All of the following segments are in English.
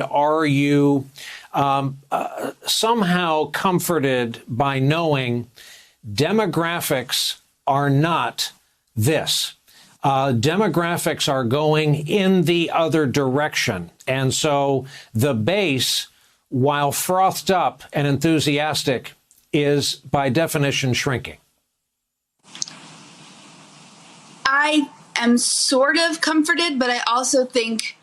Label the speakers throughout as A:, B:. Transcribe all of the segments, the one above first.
A: Are you somehow comforted by knowing demographics are not this? Demographics are going in the other direction. And so the base, while frothed up and enthusiastic, is by definition shrinking.
B: I am sort of comforted, but I also think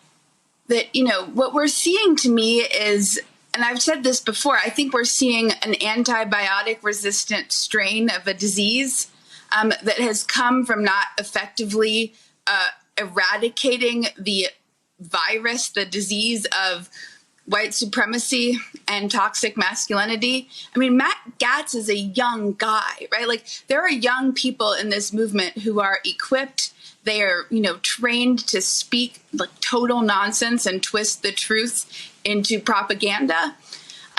B: that, you know, what we're seeing to me is, and I've said this before, I think we're seeing an antibiotic resistant strain of a disease that has come from not effectively eradicating the virus, the disease of white supremacy and toxic masculinity. I mean, Matt Gaetz is a young guy, right? Like, there are young people in this movement who are equipped. They are, you know, trained to speak like total nonsense and twist the truth into propaganda.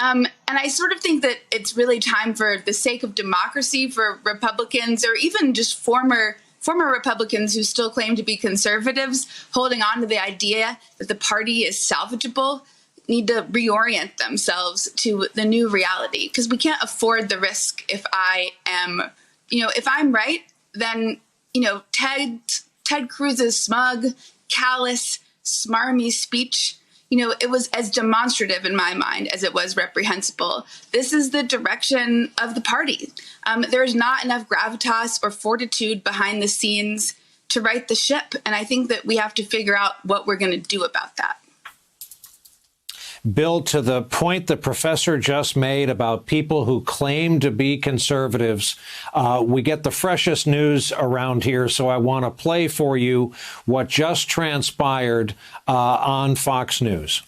B: And I sort of think that it's really time, for the sake of democracy, for Republicans, or even just former Republicans who still claim to be conservatives, holding on to the idea that the party is salvageable, need to reorient themselves to the new reality, because we can't afford the risk. If I am, you know, if I'm right, then, you know, Ted Cruz's smug, callous, smarmy speech, you know, it was as demonstrative in my mind as it was reprehensible. This is the direction of the party. There's not enough gravitas or fortitude behind the scenes to right the ship. And I think that we have to figure out what we're going to do about that.
A: Bill, to the point the professor just made about people who claim to be conservatives, we get the freshest news around here, so I want to play for you what just transpired on Fox News.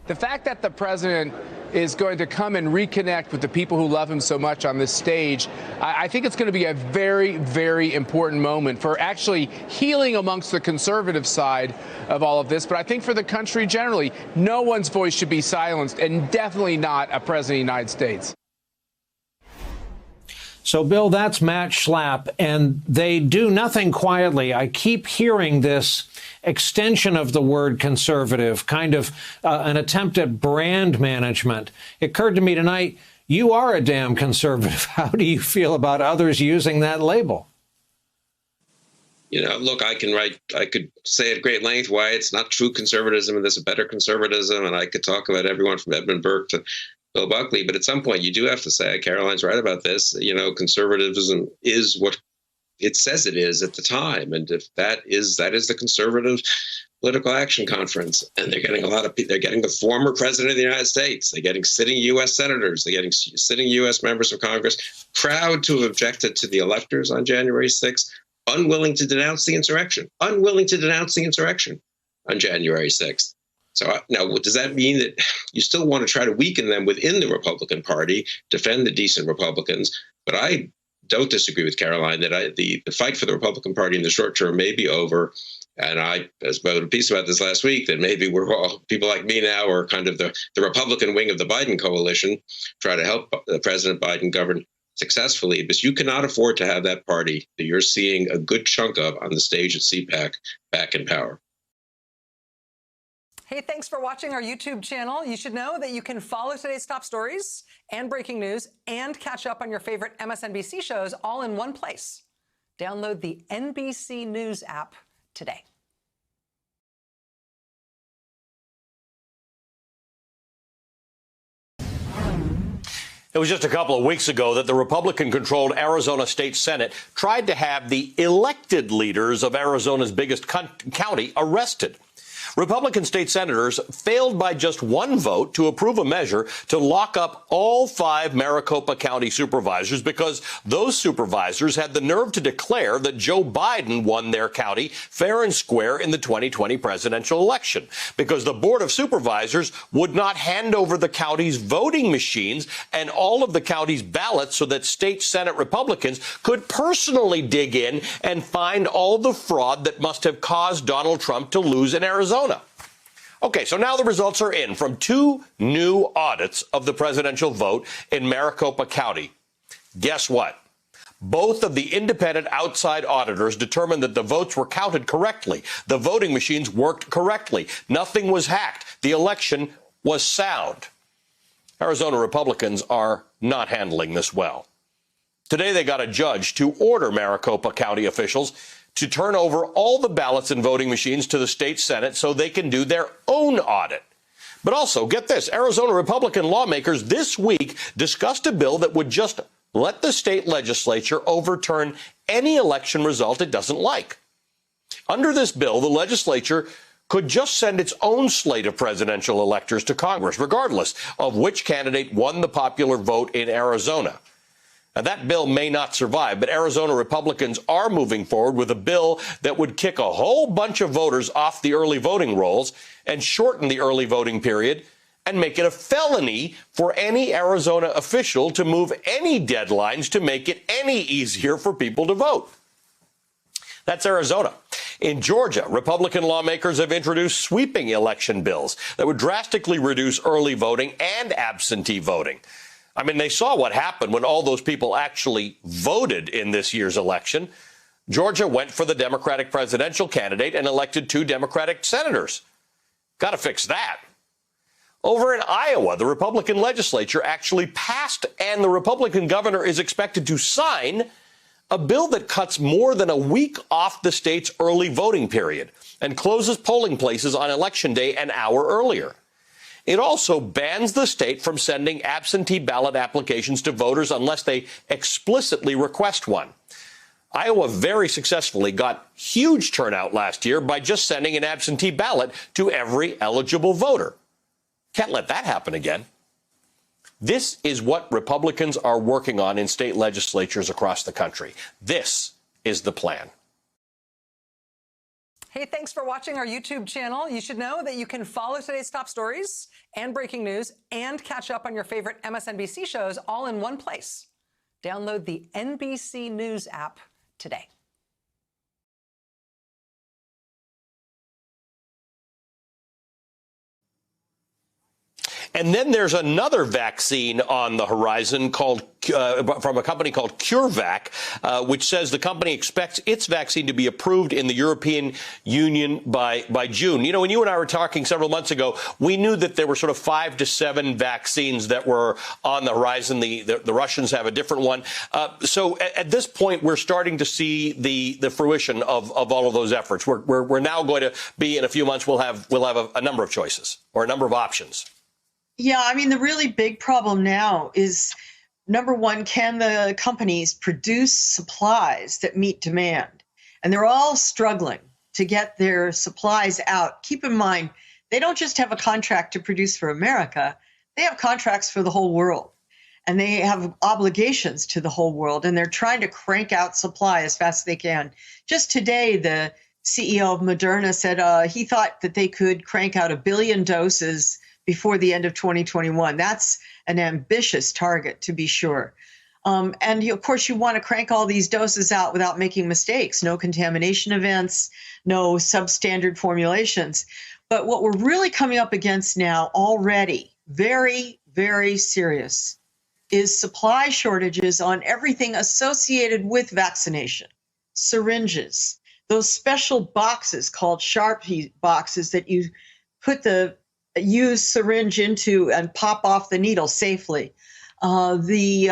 C: The fact that the president is going to come and reconnect with the people who love him so much on this stage, I think it's going to be a very, very important moment for actually healing amongst the conservative side of all of this. But I think for the country generally, no one's voice should be silenced, and definitely not a president of the United States.
A: So, Bill, that's Matt Schlapp, and they do nothing quietly. I keep hearing this extension of the word conservative, kind of an attempt at brand management. It occurred to me tonight, you are a damn conservative. How do you feel about others using that label?
D: You know, look, I could say at great length why it's not true conservatism and there's a better conservatism, and I could talk about everyone from Edmund Burke to Bill Buckley, but at some point you do have to say, Caroline's right about this, you know, conservatism is what it says it is at the time. And if that is the conservative political action conference, and they're getting they're getting the former president of the United States, they're getting sitting U.S. senators, they're getting sitting U.S. members of Congress, proud to have objected to the electors on January 6th, unwilling to denounce the insurrection on January 6th. So now, does that mean that you still want to try to weaken them within the Republican Party, defend the decent Republicans? But I don't disagree with Caroline that the fight for the Republican Party in the short term may be over. And I wrote a piece about this last week, that maybe we're all, people like me now, are kind of the Republican wing of the Biden coalition, try to help President Biden govern successfully, because you cannot afford to have that party that you're seeing a good chunk of on the stage at CPAC back in power.
E: Hey, thanks for watching our YouTube channel. You should know that you can follow today's top stories and breaking news and catch up on your favorite MSNBC shows all in one place. Download the NBC News app today.
F: It was just a couple of weeks ago that the Republican-controlled Arizona State Senate tried to have the elected leaders of Arizona's biggest county arrested. Republican state senators failed by just one vote to approve a measure to lock up all 5 Maricopa County supervisors, because those supervisors had the nerve to declare that Joe Biden won their county fair and square in the 2020 presidential election, because the Board of Supervisors would not hand over the county's voting machines and all of the county's ballots so that state Senate Republicans could personally dig in and find all the fraud that must have caused Donald Trump to lose in Arizona. Okay, so now the results are in from 2 new audits of the presidential vote in Maricopa County. Guess what? Both of the independent outside auditors determined that the votes were counted correctly. The voting machines worked correctly. Nothing was hacked. The election was sound. Arizona Republicans are not handling this well. Today, they got a judge to order Maricopa County officials to turn over all the ballots and voting machines to the state Senate so they can do their own audit. But also, get this, Arizona Republican lawmakers this week discussed a bill that would just let the state legislature overturn any election result it doesn't like. Under this bill, the legislature could just send its own slate of presidential electors to Congress, regardless of which candidate won the popular vote in Arizona. Now, that bill may not survive, but Arizona Republicans are moving forward with a bill that would kick a whole bunch of voters off the early voting rolls and shorten the early voting period and make it a felony for any Arizona official to move any deadlines to make it any easier for people to vote. That's Arizona. In Georgia, Republican lawmakers have introduced sweeping election bills that would drastically reduce early voting and absentee voting. I mean, they saw what happened when all those people actually voted in this year's election. Georgia went for the Democratic presidential candidate and elected 2 Democratic senators. Got to fix that. Over in Iowa, the Republican legislature actually passed, and the Republican governor is expected to sign a bill that cuts more than a week off the state's early voting period and closes polling places on Election Day an hour earlier. It also bans the state from sending absentee ballot applications to voters unless they explicitly request one. Iowa very successfully got huge turnout last year by just sending an absentee ballot to every eligible voter. Can't let that happen again. This is what Republicans are working on in state legislatures across the country. This is the plan.
E: Hey, thanks for watching our YouTube channel. You should know that you can follow today's top stories and breaking news and catch up on your favorite MSNBC shows all in one place. Download the NBC News app today.
F: And then there's another vaccine on the horizon called from a company called CureVac, which says the company expects its vaccine to be approved in the European Union by June. You know, when you and I were talking several months ago, we knew that there were sort of 5 to 7 vaccines that were on the horizon. The Russians have a different one. So at this point, we're starting to see the fruition of all of those efforts. We're now going to be, in a few months, we'll have a number of choices or a number of options.
G: Yeah, I mean, the really big problem now is, number one, can the companies produce supplies that meet demand? And they're all struggling to get their supplies out. Keep in mind, they don't just have a contract to produce for America. They have contracts for the whole world. And they have obligations to the whole world. And they're trying to crank out supply as fast as they can. Just today, the CEO of Moderna said he thought that they could crank out 1 billion doses before the end of 2021. That's an ambitious target, to be sure. And of course, you want to crank all these doses out without making mistakes, no contamination events, no substandard formulations. But what we're really coming up against now already, very, very serious, is supply shortages on everything associated with vaccination. Syringes, those special boxes called Sharpie boxes that you put the used syringe into and pop off the needle safely. The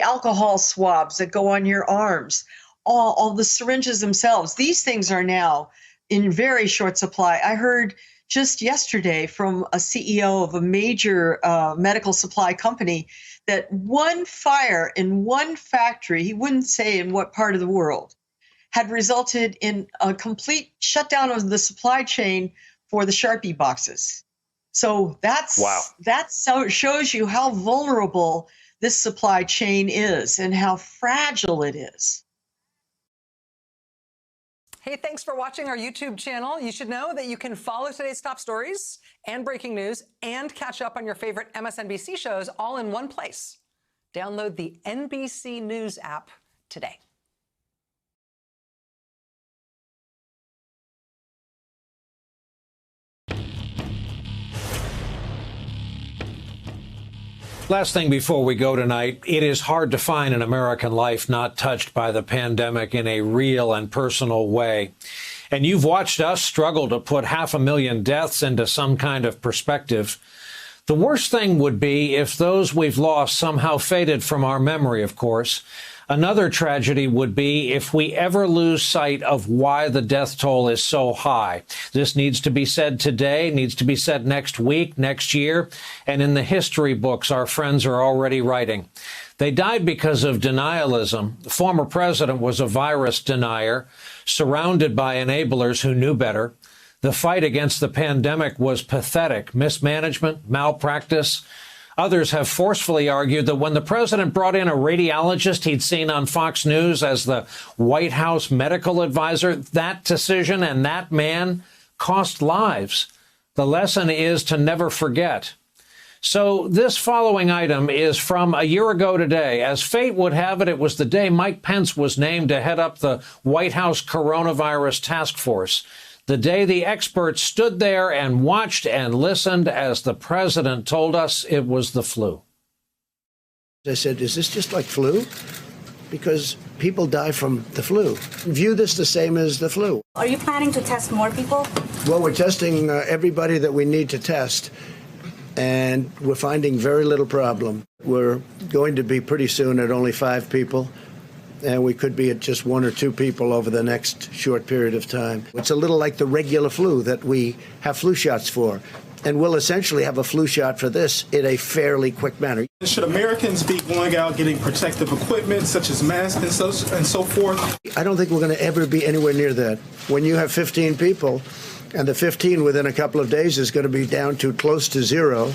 G: alcohol swabs that go on your arms, all the syringes themselves. These things are now in very short supply. I heard just yesterday from a CEO of a major medical supply company that one fire in one factory, he wouldn't say in what part of the world, had resulted in a complete shutdown of the supply chain for the Sharpie boxes. So that shows you how vulnerable this supply chain is and how fragile it is.
E: Hey, thanks for watching our YouTube channel. You should know that you can follow today's top stories and breaking news and catch up on your favorite MSNBC shows all in one place. Download the NBC News app today.
A: Last thing before we go tonight, it is hard to find an American life not touched by the pandemic in a real and personal way. And you've watched us struggle to put 500,000 deaths into some kind of perspective. The worst thing would be if those we've lost somehow faded from our memory, of course. Another tragedy would be if we ever lose sight of why the death toll is so high. This needs to be said today, needs to be said next week, next year, and in the history books our friends are already writing. They died because of denialism. The former president was a virus denier, surrounded by enablers who knew better. The fight against the pandemic was pathetic. Mismanagement, malpractice. Others have forcefully argued that when the president brought in a radiologist he'd seen on Fox News as the White House medical advisor, that decision and that man cost lives. The lesson is to never forget. So this following item is from a year ago today. As fate would have it, it was the day Mike Pence was named to head up the White House coronavirus task force. The day the experts stood there and watched and listened as the president told us it was the flu.
H: I said, is this just like flu? Because people die from the flu. View this the same as the flu.
I: Are you planning to test more people?
H: Well, we're testing everybody that we need to test, and we're finding very little problem. We're going to be pretty soon at only 5 people. And we could be at just 1 or 2 people over the next short period of time. It's a little like the regular flu that we have flu shots for. And we'll essentially have a flu shot for this in a fairly quick manner.
J: Should Americans be going out getting protective equipment such as masks and so forth?
H: I don't think we're going to ever be anywhere near that. When you have 15 people, and the 15 within a couple of days is going to be down to close to 0,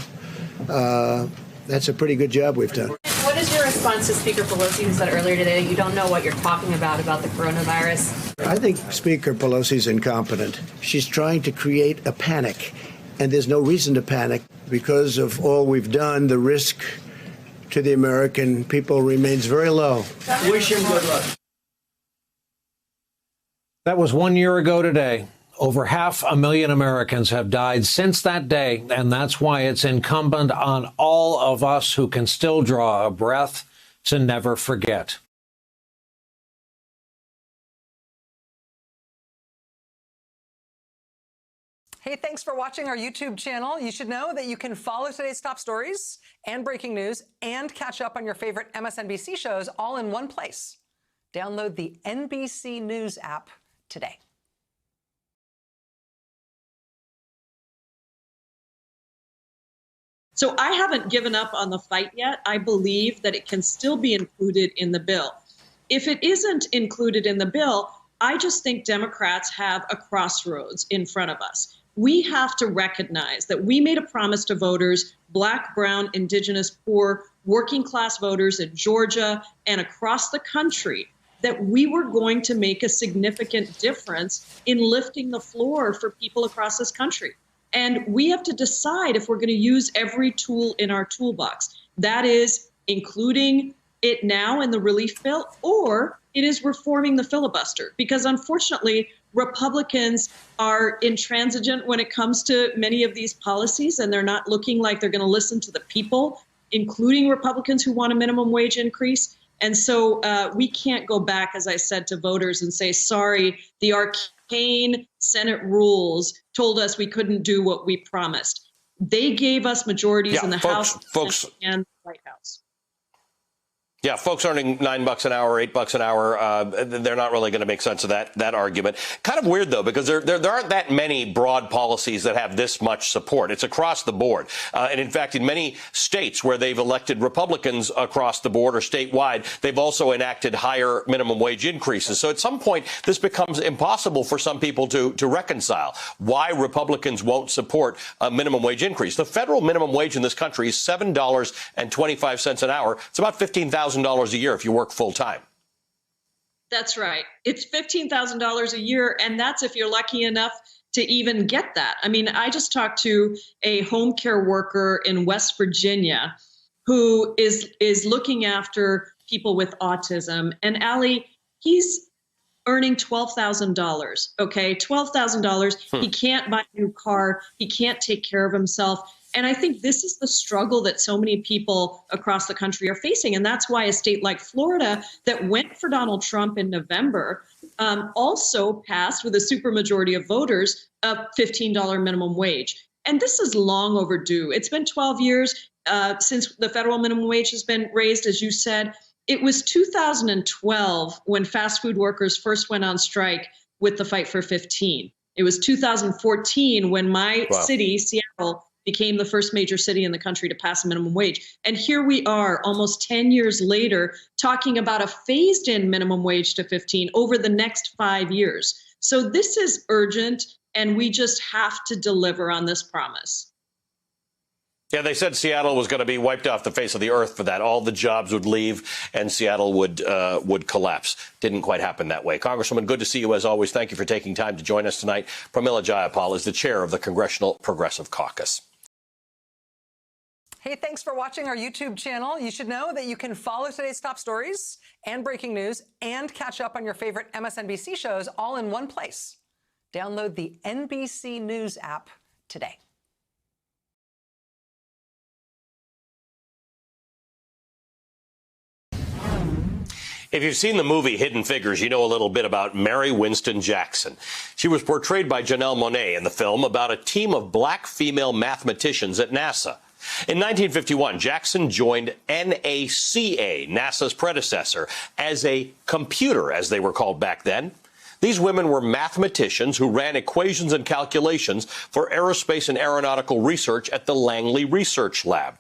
H: that's a pretty good job we've done.
K: What is your response to Speaker Pelosi, who said earlier today that you don't know what you're talking about the coronavirus?
H: I think Speaker Pelosi's incompetent. She's trying to create a panic, and there's no reason to panic. Because of all we've done, the risk to the American people remains very low. Wish him good luck.
A: That was 1 year ago today. Over 500,000 Americans have died since that day, and that's why it's incumbent on all of us who can still draw a breath to never forget.
E: Hey, thanks for watching our YouTube channel. You should know that you can follow today's top stories and breaking news and catch up on your favorite MSNBC shows all in one place. Download the NBC News app today.
L: So I haven't given up on the fight yet. I believe that it can still be included in the bill. If it isn't included in the bill, I just think Democrats have a crossroads in front of us. We have to recognize that we made a promise to voters, Black, brown, indigenous, poor, working class voters in Georgia and across the country, that we were going to make a significant difference in lifting the floor for people across this country. And we have to decide if we're going to use every tool in our toolbox. That is including it now in the relief bill, or it is reforming the filibuster. Because unfortunately, Republicans are intransigent when it comes to many of these policies, and they're not looking like they're going to listen to the people, including Republicans who want a minimum wage increase. And so we can't go back, as I said, to voters and say, sorry, the arcane Senate rules told us we couldn't do what we promised. They gave us majorities in the House and the White House.
F: Yeah, folks earning $9 an hour, $8 an hour, they're not really going to make sense of that argument. Kind of weird, though, because there aren't that many broad policies that have this much support. It's across the board. And in fact, in many states where they've elected Republicans across the board or statewide, they've also enacted higher minimum wage increases. So at some point, this becomes impossible for some people to reconcile why Republicans won't support a minimum wage increase. The federal minimum wage in this country is $7.25 an hour. It's about $15,000 a year if you work full time.
L: That's right. It's $15,000 a year, and that's if you're lucky enough to even get that. I mean, I just talked to a home care worker in West Virginia who is looking after people with autism. And Allie, he's earning $12,000. Okay, $12,000. He can't buy a new car. He can't take care of himself. And I think this is the struggle that so many people across the country are facing. And that's why a state like Florida that went for Donald Trump in November also passed with a supermajority of voters a $15 minimum wage. And this is long overdue. It's been 12 years since the federal minimum wage has been raised, as you said. It was 2012 when fast food workers first went on strike with the Fight for 15. It was 2014 when my city, Seattle, became the first major city in the country to pass a minimum wage. And here we are almost 10 years later talking about a phased-in minimum wage to 15 over the next 5 years. So this is urgent, and we just have to deliver on this promise.
F: Yeah, they said Seattle was going to be wiped off the face of the earth for that. All the jobs would leave and Seattle would collapse. Didn't quite happen that way. Congresswoman, good to see you as always. Thank you for taking time to join us tonight. Pramila Jayapal is the chair of the Congressional Progressive Caucus.
E: Hey, thanks for watching our YouTube channel. You should know that you can follow today's top stories and breaking news and catch up on your favorite MSNBC shows all in one place. Download the NBC News app today.
F: If you've seen the movie Hidden Figures, you know a little bit about Mary Winston Jackson. She was portrayed by Janelle Monáe in the film about a team of black female mathematicians at NASA. In 1951, Jackson joined NACA, NASA's predecessor, as a computer, as they were called back then. These women were mathematicians who ran equations and calculations for aerospace and aeronautical research at the Langley Research Lab.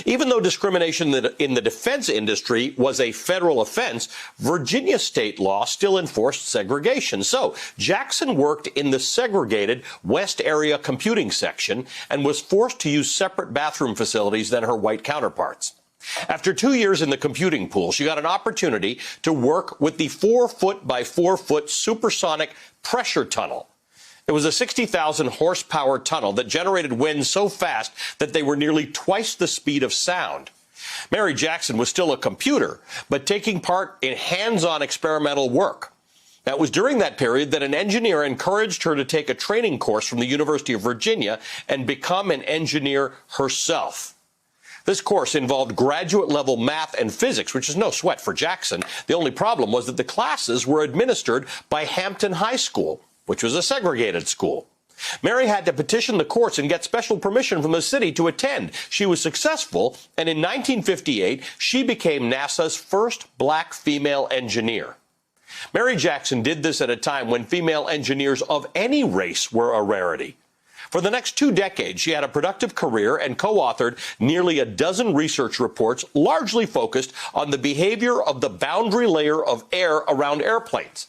F: Even though discrimination in the defense industry was a federal offense, Virginia state law still enforced segregation. So Jackson worked in the segregated West Area computing section and was forced to use separate bathroom facilities than her white counterparts. After 2 years in the computing pool, she got an opportunity to work with the 4-foot by 4-foot supersonic pressure tunnel. It was a 60,000 horsepower tunnel that generated wind so fast that they were nearly twice the speed of sound. Mary Jackson was still a computer, but taking part in hands-on experimental work. That was during that period that an engineer encouraged her to take a training course from the University of Virginia and become an engineer herself. This course involved graduate-level math and physics, which is no sweat for Jackson. The only problem was that the classes were administered by Hampton High School, which was a segregated school. Mary had to petition the courts and get special permission from the city to attend. She was successful, and in 1958, she became NASA's first black female engineer. Mary Jackson did this at a time when female engineers of any race were a rarity. For the next 2 decades, she had a productive career and co-authored nearly a dozen research reports, largely focused on the behavior of the boundary layer of air around airplanes.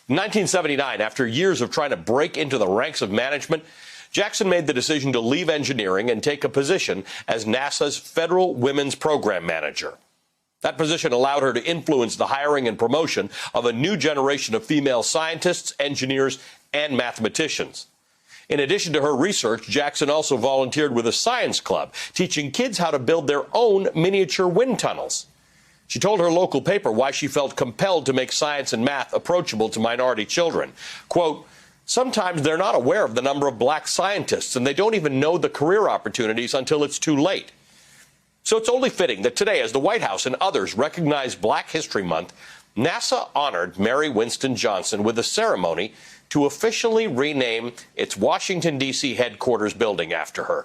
F: In 1979, after years of trying to break into the ranks of management, Jackson made the decision to leave engineering and take a position as NASA's Federal Women's Program Manager. That position allowed her to influence the hiring and promotion of a new generation of female scientists, engineers, and mathematicians. In addition to her research, Jackson also volunteered with a science club, teaching kids how to build their own miniature wind tunnels. She told her local paper why she felt compelled to make science and math approachable to minority children. Quote, "Sometimes they're not aware of the number of black scientists, and they don't even know the career opportunities until it's too late." So it's only fitting that today, as the White House and others recognize Black History Month, NASA honored Mary Winston Johnson with a ceremony to officially rename its Washington, D.C. headquarters building after her.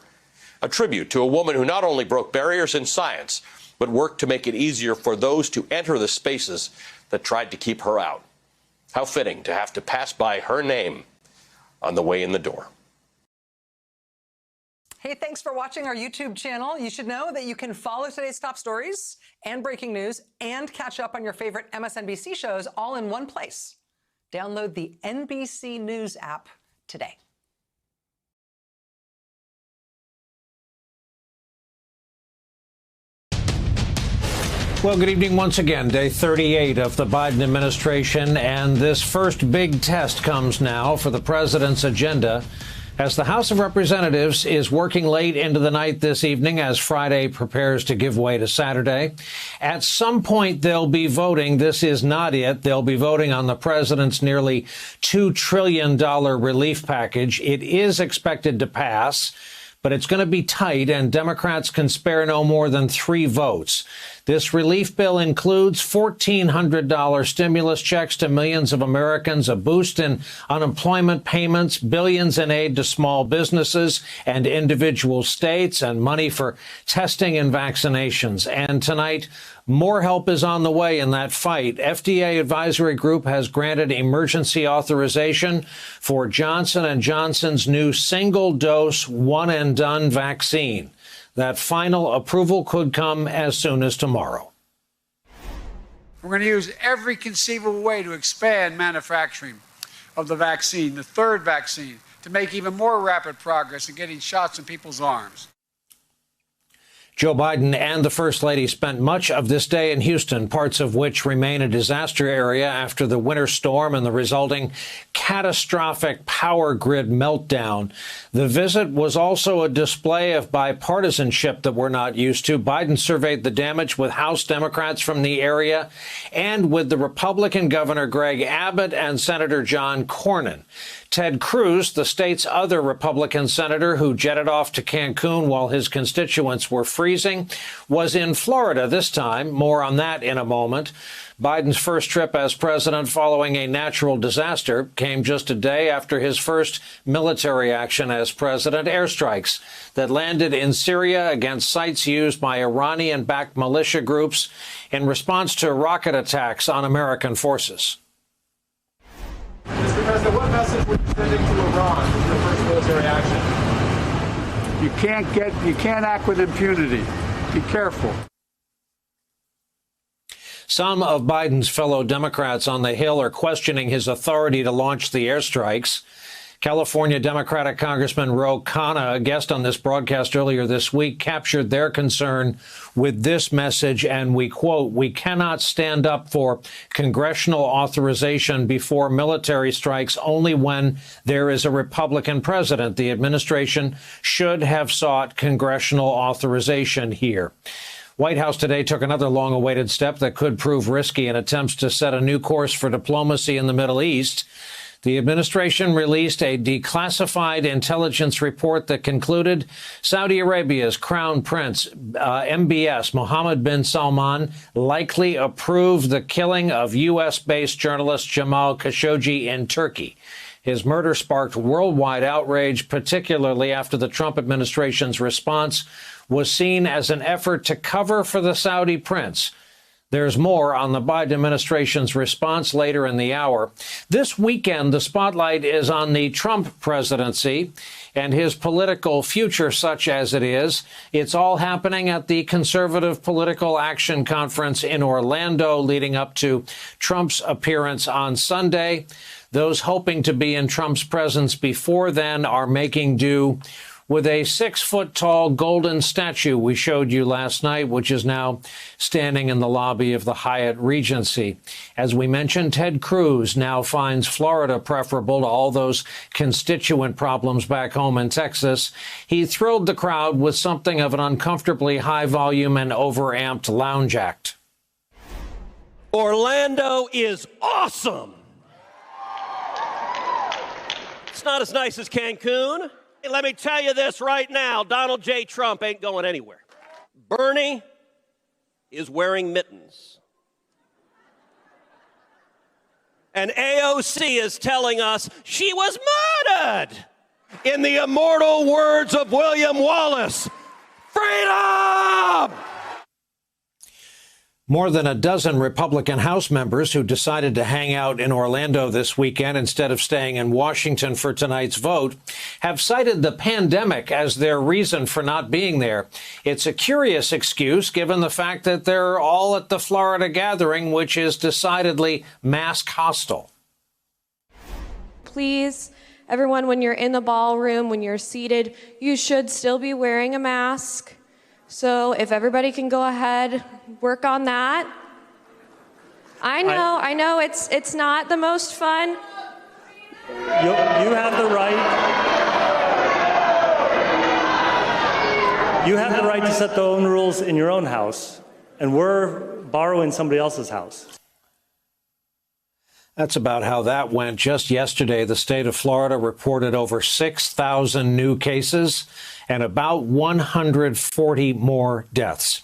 F: A tribute to a woman who not only broke barriers in science, but worked to make it easier for those to enter the spaces that tried to keep her out. How fitting to have to pass by her name on the way in the door.
E: Hey, thanks for watching our YouTube channel. You should know that you can follow today's top stories and breaking news and catch up on your favorite MSNBC shows all in one place. Download the NBC News app today.
A: Well, good evening once again. Day 38 of the Biden administration, and this first big test comes now for the president's agenda as the House of Representatives is working late into the night this evening as Friday prepares to give way to Saturday. At some point, they'll be voting. This is not it. They'll be voting on the president's nearly $2 trillion relief package. It is expected to pass, but it's going to be tight, and Democrats can spare no more than 3 votes. This relief bill includes $1,400 stimulus checks to millions of Americans, a boost in unemployment payments, billions in aid to small businesses and individual states, and money for testing and vaccinations. And tonight, more help is on the way in that fight. FDA advisory group has granted emergency authorization for Johnson & Johnson's new single-dose, one-and-done vaccine. That final approval could come as soon as tomorrow.
M: We're going to use every conceivable way to expand manufacturing of the vaccine, the third vaccine, to make even more rapid progress in getting shots in people's arms.
A: Joe Biden and the First Lady spent much of this day in Houston, parts of which remain a disaster area after the winter storm and the resulting catastrophic power grid meltdown. The visit was also a display of bipartisanship that we're not used to. Biden surveyed the damage with House Democrats from the area and with the Republican Governor Greg Abbott and Senator John Cornyn. Ted Cruz, the state's other Republican senator who jetted off to Cancun while his constituents were freezing, was in Florida this time. More on that in a moment. Biden's first trip as president following a natural disaster came just a day after his first military action as president, airstrikes that landed in Syria against sites used by Iranian-backed militia groups in response to rocket attacks on American forces.
N: Mr. President, what message were you sending to Iran with your first military action?
M: You can't act with impunity. Be careful.
A: Some of Biden's fellow Democrats on the Hill are questioning his authority to launch the airstrikes. California Democratic Congressman Ro Khanna, a guest on this broadcast earlier this week, captured their concern with this message, and we quote, "We cannot stand up for congressional authorization before military strikes only when there is a Republican president. The administration should have sought congressional authorization here." White House today took another long-awaited step that could prove risky in attempts to set a new course for diplomacy in the Middle East. The administration released a declassified intelligence report that concluded Saudi Arabia's Crown Prince, MBS, Mohammed bin Salman, likely approved the killing of U.S.-based journalist Jamal Khashoggi in Turkey. His murder sparked worldwide outrage, particularly after the Trump administration's response was seen as an effort to cover for the Saudi prince. There's more on the Biden administration's response later in the hour. This weekend, the spotlight is on the Trump presidency and his political future, such as it is. It's all happening at the Conservative Political Action Conference in Orlando, leading up to Trump's appearance on Sunday. Those hoping to be in Trump's presence before then are making do with a 6-foot-tall golden statue we showed you last night, which is now standing in the lobby of the Hyatt Regency. As we mentioned, Ted Cruz now finds Florida preferable to all those constituent problems back home in Texas. He thrilled the crowd with something of an uncomfortably high volume and overamped lounge act.
F: Orlando is awesome. It's not as nice as Cancun. Let me tell you this right now, Donald J. Trump ain't going anywhere. Bernie is wearing mittens. And AOC is telling us she was murdered. In the immortal words of William Wallace, freedom!
A: More than a dozen Republican House members who decided to hang out in Orlando this weekend instead of staying in Washington for tonight's vote have cited the pandemic as their reason for not being there. It's a curious excuse given the fact that they're all at the Florida gathering, which is decidedly mask hostile.
O: Please, everyone, when you're in the ballroom, when you're seated, you should still be wearing a mask. So if everybody can go ahead, work on that. I know it's not the most fun.
P: You have the right. You have the right to set the own rules in your own house, and we're borrowing somebody else's house.
A: That's about how that went. Just yesterday, the state of Florida reported over 6,000 new cases and about 140 more deaths.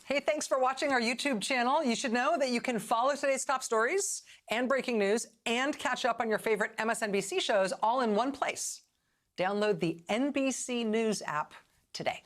E: Hey, thanks for watching our YouTube channel. You should know that you can follow today's top stories and breaking news and catch up on your favorite MSNBC shows all in one place. Download the NBC News app today.